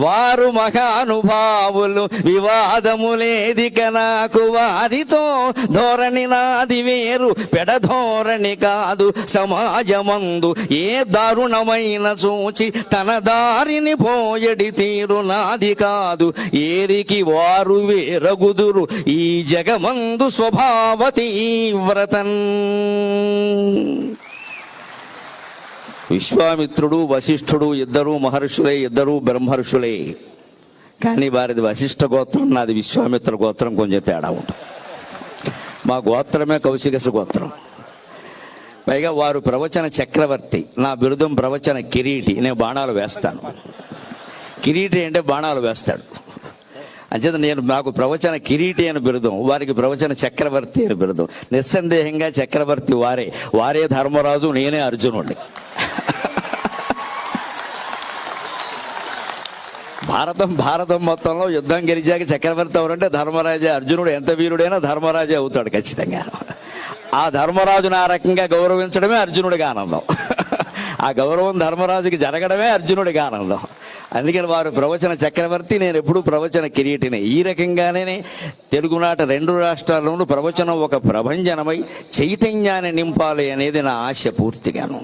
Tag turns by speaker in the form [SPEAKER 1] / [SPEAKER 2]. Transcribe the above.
[SPEAKER 1] వారు మహానుభావులు వివాదములేదిక నాకు వారితో ధోరణి నాది వేరు పెడధోరణి కాదు సమాజమందు ఏ దారుణమైన చూచి తన దారిని పోయడి తీరు నాది కాదు ఏరికి వారు వేరగుదురు ఈ జగమందు స్వభావతి వ్రతన్. విశ్వామిత్రుడు వశిష్ఠుడు ఇద్దరు మహర్షులే, ఇద్దరు బ్రహ్మర్షులే. కానీ వారిది వశిష్ఠ గోత్రం, నాది విశ్వామిత్ర గోత్రం, కొంచెం తేడా ఉంటుంది. మా గోత్రమే కౌశికస గోత్రం. పైగా వారు ప్రవచన చక్రవర్తి, నా బిరుదం ప్రవచన కిరీటి. నేను బాణాలు వేస్తాను. కిరీటి అంటే బాణాలు వేస్తాడు. అంచేత నాకు ప్రవచన కిరీటి అని బిరుదం, వారికి ప్రవచన చక్రవర్తి అని బిరుదం. నిస్సందేహంగా చక్రవర్తి వారే ధర్మరాజు, నేనే అర్జునుడిని. భారతం మొత్తంలో యుద్ధం గెలిచాక చక్రవర్తి ఎవరంటే ధర్మరాజే. అర్జునుడు ఎంత వీరుడైనా ధర్మరాజే అవుతాడు ఖచ్చితంగా. ఆ ధర్మరాజును ఆ రకంగా గౌరవించడమే అర్జునుడికి ఆనందం. ఆ గౌరవం ధర్మరాజుకి జరగడమే అర్జునుడికి ఆనందం. అందుకని వారు ప్రవచన చక్రవర్తి, నేను ఎప్పుడు ప్రవచన కిరీటిని. ఈ రకంగానే తెలుగునాట 2 రాష్ట్రాల్లోనూ ప్రవచనం ఒక ప్రభంజనమై చైతన్యాన్ని నింపాలి అనేది నా ఆశ పూర్తిగాను.